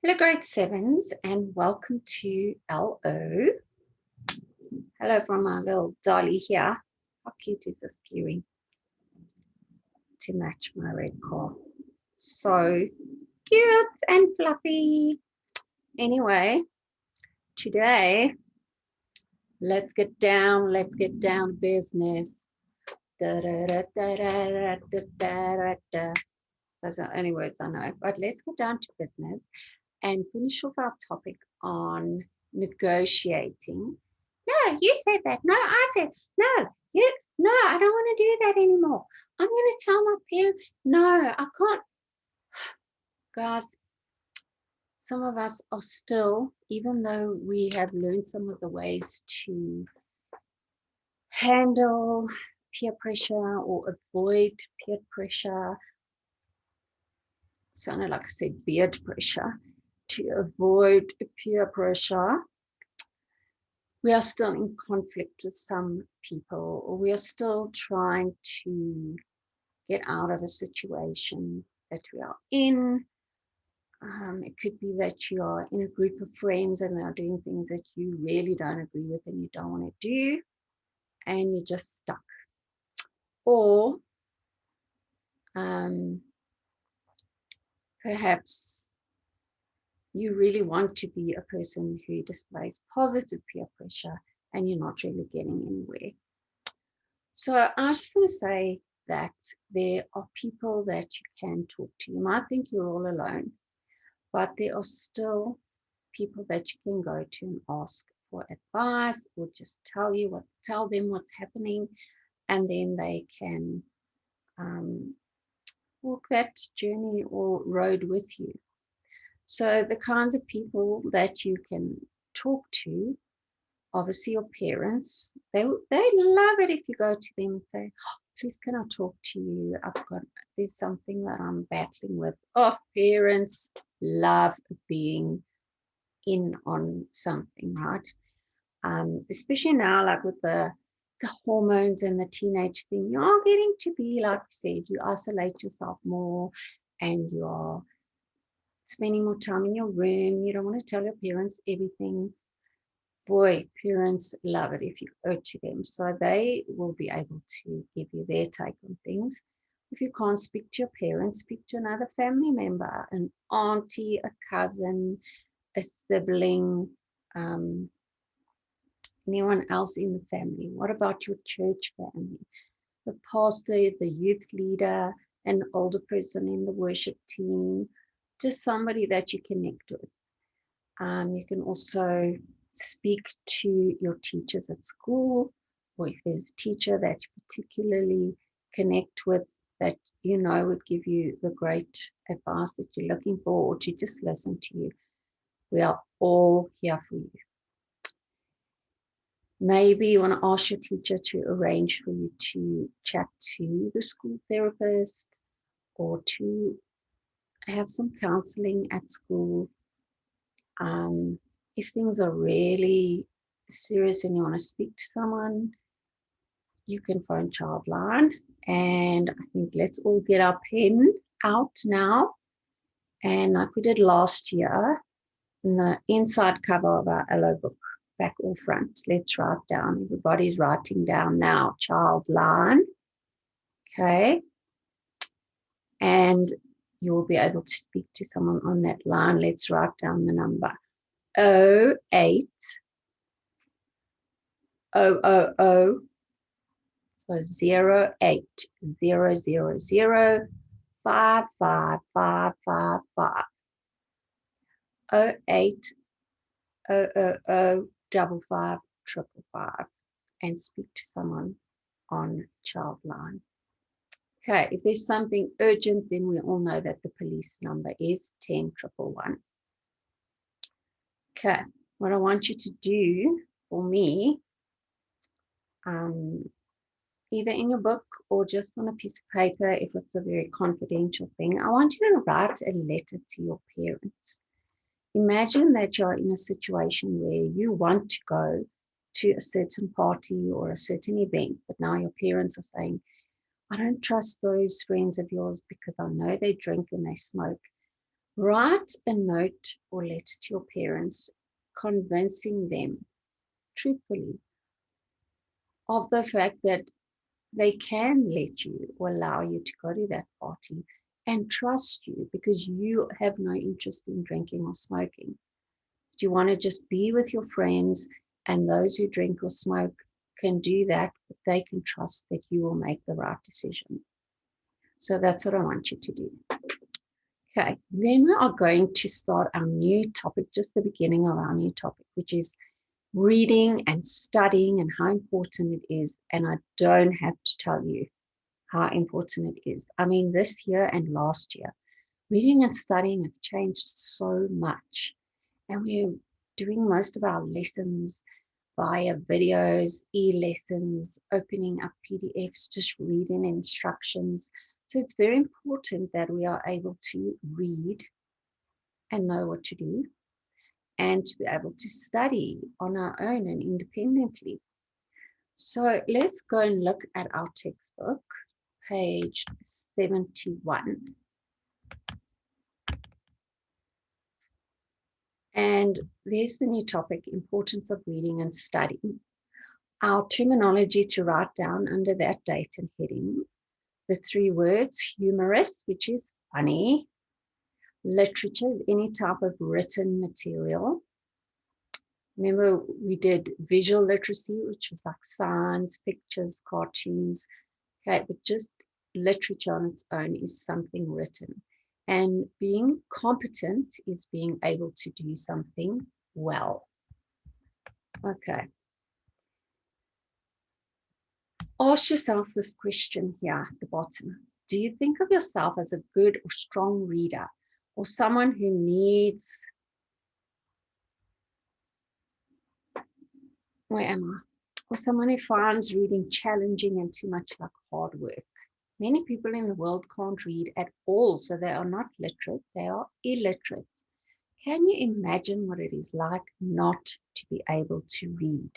Hello, grade sevens, and welcome to LO. Hello from my little dolly here. How cute is this keyring to match my red car? So cute and fluffy. Anyway, today, let's get down to business. Those are the only words I know, but let's get down to business and finish off our topic on negotiating. No, you said that. No, I said, no, I don't want to do that anymore. I'm going to tell my parents, no, I can't. Guys, some of us are still, even though we have learned some of the ways to handle peer pressure or avoid peer pressure, sounded like I said beard pressure, to avoid peer pressure, we are still in conflict with some people, or we are still trying to get out of a situation that we are in. It could be that you are in a group of friends and they are doing things that you really don't agree with and you don't want to do, and you're just stuck. Or perhaps you really want to be a person who displays positive peer pressure and you're not really getting anywhere. So I just want to say that there are people that you can talk to. You might think you're all alone, but there are still people that you can go to and ask for advice, or just tell them what's happening, and then they can walk that journey or road with you. So the kinds of people that you can talk to, obviously your parents, they love it if you go to them and say, oh, please can I talk to you? There's something that I'm battling with. Oh, parents love being in on something, right? Especially now, like with the hormones and the teenage thing, you are getting to be, like I said, you isolate yourself more and you are spending more time in your room. You don't want to tell your parents everything. Boy, parents love it if you go to them. So they will be able to give you their take on things. If you can't speak to your parents, speak to another family member, an auntie, a cousin, a sibling, anyone else in the family. What about your church family? The pastor, the youth leader, an older person in the worship team, just somebody that you connect with. You can also speak to your teachers at school, or if there's a teacher that you particularly connect with that you know would give you the great advice that you're looking for, or to just listen to you. We are all here for you. Maybe you want to ask your teacher to arrange for you to chat to the school therapist, or to have some counseling at school. If things are really serious and you want to speak to someone, you can phone Childline. And I think let's all get our pen out now. And like we did last year, in the inside cover of our LO book, back or front, let's write down. Everybody's writing down now, Childline. Okay. And you will be able to speak to someone on that line. Let's write down the number 08 000, so 0800055555, 0800555555, and speak to someone on Childline. Okay, if there's something urgent, then we all know that the police number is 10-111. Okay, what I want you to do for me, either in your book or just on a piece of paper, if it's a very confidential thing, I want you to write a letter to your parents. Imagine that you're in a situation where you want to go to a certain party or a certain event, but now your parents are saying, I don't trust those friends of yours because I know they drink and they smoke. Write a note or letter to your parents, convincing them truthfully of the fact that they can let you or allow you to go to that party and trust you because you have no interest in drinking or smoking. You want to just be with your friends, and those who drink or smoke can do that, but they can trust that you will make the right decision. So that's what I want you to do. Okay, then we are going to start our new topic, just the beginning of our new topic, which is reading and studying and how important it is. And I don't have to tell you how important it is. I mean, this year and last year, reading and studying have changed so much. And we're doing most of our lessons via videos, e-lessons, opening up PDFs, just reading instructions. So it's very important that we are able to read and know what to do and to be able to study on our own and independently. So let's go and look at our textbook, page 71. And there's the new topic, importance of reading and studying. Our terminology to write down under that date and heading, the three words, humorous, which is funny, literature, any type of written material. Remember, we did visual literacy, which was like signs, pictures, cartoons. Okay, but just literature on its own is something written. And being competent is being able to do something well. Okay. Ask yourself this question here at the bottom. Do you think of yourself as a good or strong reader, or someone who needs, where am I? Or someone who finds reading challenging and too much like hard work? Many people in the world can't read at all, so they are not literate, they are illiterate. Can you imagine what it is like not to be able to read?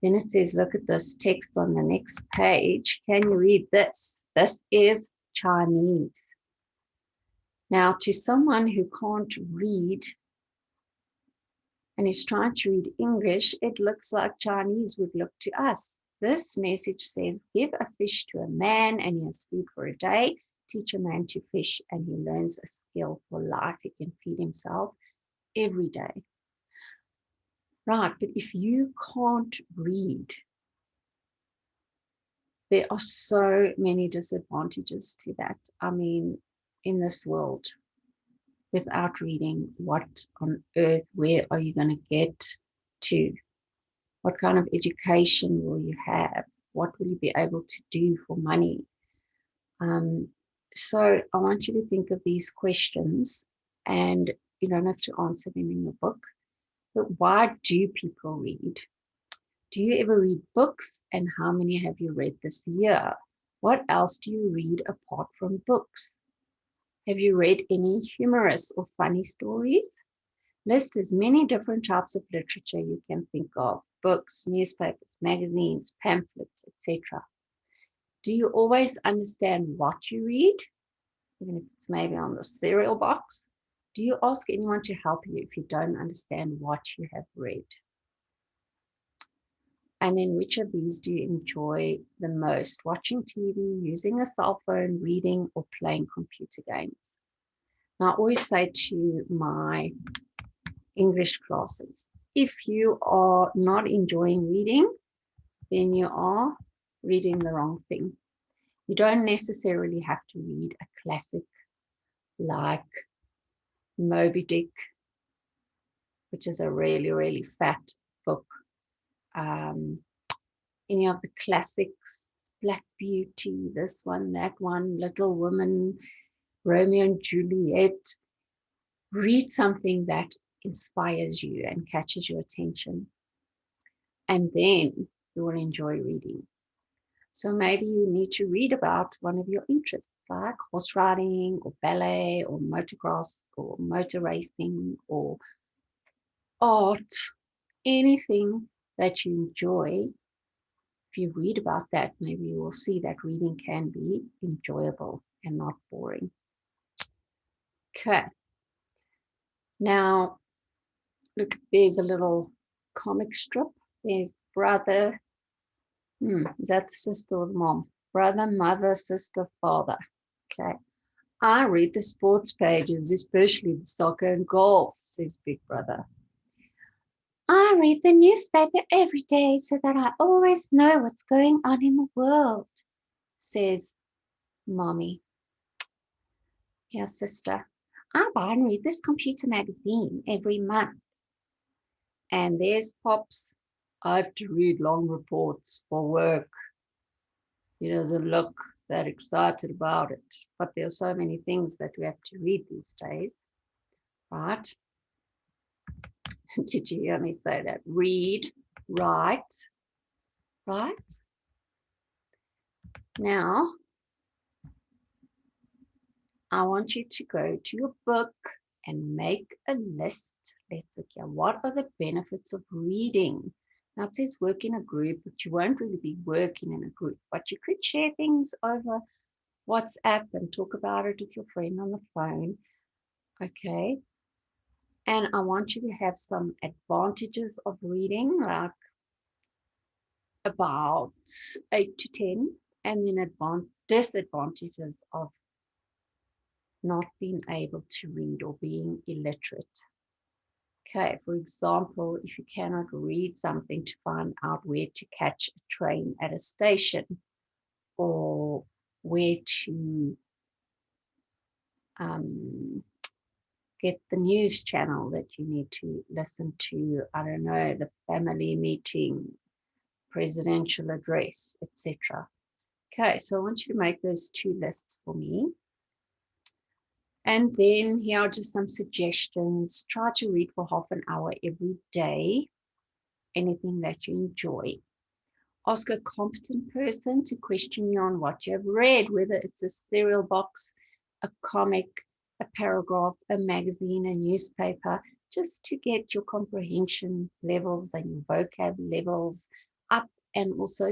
Then it says, look at this text on the next page. Can you read this? This is Chinese. Now, to someone who can't read and is trying to read English, it looks like Chinese would look to us. This message says, give a fish to a man and he has food for a day. Teach a man to fish and he learns a skill for life. He can feed himself every day. Right, but if you can't read, there are so many disadvantages to that. I mean, in this world, without reading, what on earth, where are you going to get to? What kind of education will you have? What will you be able to do for money? So I want you to think of these questions, and you don't have to answer them in your book. But why do people read? Do you ever read books, and how many have you read this year? What else do you read apart from books? Have you read any humorous or funny stories? List as many different types of literature you can think of: books, newspapers, magazines, pamphlets, etc. Do you always understand what you read, even if it's maybe on the cereal box? Do you ask anyone to help you if you don't understand what you have read? And then which of these do you enjoy the most? Watching TV, using a cell phone, reading, or playing computer games? Now, I always say to my English classes, if you are not enjoying reading, then you are reading the wrong thing. You don't necessarily have to read a classic like Moby Dick, which is a really, really fat book. Any of the classics, Black Beauty, this one, that one, Little Women, Romeo and Juliet. Read something that inspires you and catches your attention, and then you will enjoy reading. So maybe you need to read about one of your interests, like horse riding or ballet or motocross or motor racing or art, anything that you enjoy. If you read about that, maybe you will see that reading can be enjoyable and not boring. Okay. Now, look, there's a little comic strip. There's brother. Is that the sister or the mom? Brother, mother, sister, father. Okay. I read the sports pages, especially the soccer and golf, says Big Brother. I read the newspaper every day so that I always know what's going on in the world, says Mommy. Yeah, sister. I buy and read this computer magazine every month. And there's Pops. I have to read long reports for work. He doesn't look that excited about it. But there are so many things that we have to read these days, right? Did you hear me say that? Read, write, right? Now, I want you to go to your book and make a list. Let's look here. What are the benefits of reading? Now it says work in a group, but you won't really be working in a group, but you could share things over WhatsApp and talk about it with your friend on the phone. Okay. And I want you to have some advantages of reading, like about 8 to 10, and then disadvantages of not being able to read or being illiterate. Okay, for example, if you cannot read something to find out where to catch a train at a station, or where to get the news channel that you need to listen to, I don't know, the family meeting, presidential address, etc. Okay, so I want you to make those two lists for me. And then here are just some suggestions. Try to read for half an hour every day, anything that you enjoy. Ask a competent person to question you on what you have read, whether it's a cereal box, a comic, a paragraph, a magazine, a newspaper, just to get your comprehension levels and your vocab levels up, and also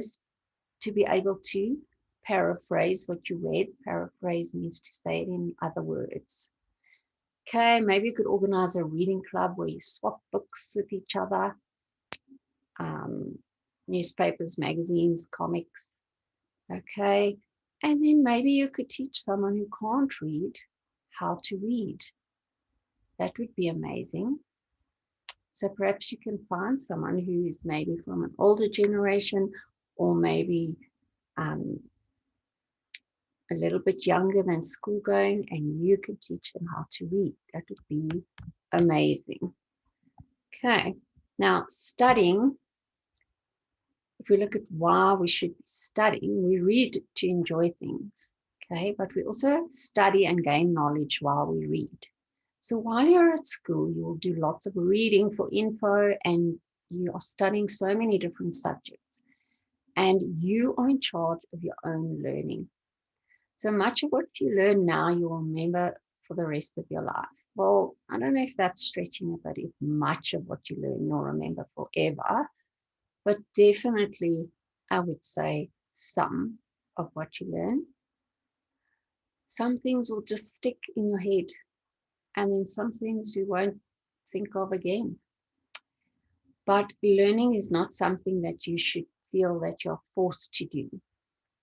to be able to paraphrase what you read. Paraphrase means to say it in other words. Okay, maybe you could organize a reading club where you swap books with each other. Newspapers, magazines, comics. Okay, and then maybe you could teach someone who can't read how to read. That would be amazing. So perhaps you can find someone who is maybe from an older generation, or maybe a little bit younger than school going, and you could teach them how to read. That would be amazing. Okay, now studying. If we look at why we should be studying, we read to enjoy things, okay? But we also study and gain knowledge while we read. So while you're at school, you will do lots of reading for info, and you are studying so many different subjects, and you are in charge of your own learning. So much of what you learn now, you will remember for the rest of your life. Well, I don't know if that's stretching it, but if much of what you learn, you'll remember forever. But definitely, I would say some of what you learn. Some things will just stick in your head, and then some things you won't think of again. But learning is not something that you should feel that you're forced to do,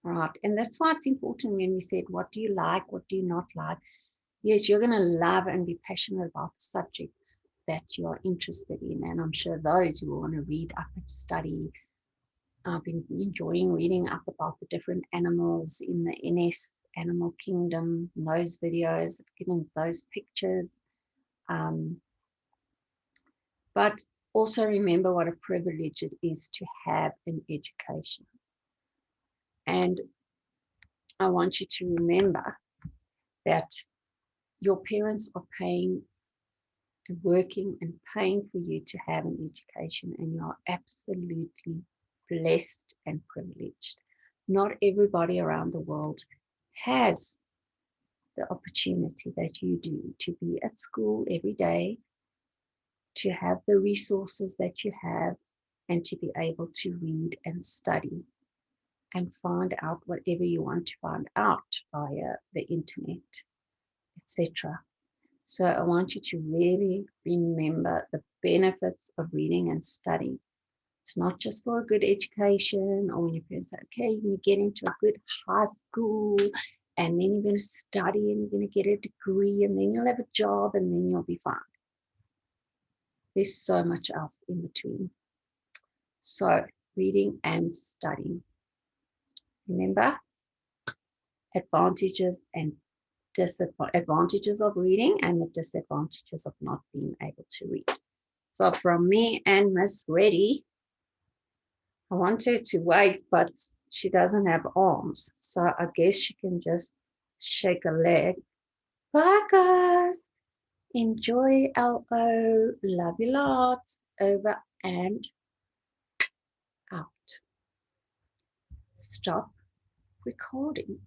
right? And that's why it's important when we said, what do you like? What do you not like? Yes, you're going to love and be passionate about the subjects that you're interested in. And I'm sure those who want to read up and study. I've been enjoying reading up about the different animals in the NS Animal Kingdom, those videos, getting those pictures. But also remember what a privilege it is to have an education. And I want you to remember that your parents are paying and working and paying for you to have an education, and you are absolutely blessed and privileged. Not everybody around the world has the opportunity that you do to be at school every day, to have the resources that you have, and to be able to read and study and find out whatever you want to find out via the internet, etc. So I want you to really remember the benefits of reading and studying. It's not just for a good education or when your parents say, okay, you're going to get into a good high school and then you're going to study and you're going to get a degree and then you'll have a job and then you'll be fine. There's so much else in between. So reading and studying. Remember, advantages and disadvantages of reading and the disadvantages of not being able to read. So from me and Miss Reddy, I want her to wave, but she doesn't have arms. So I guess she can just shake a leg. Bye, guys. Enjoy LO. Love you lots. Over and out. Stop recording.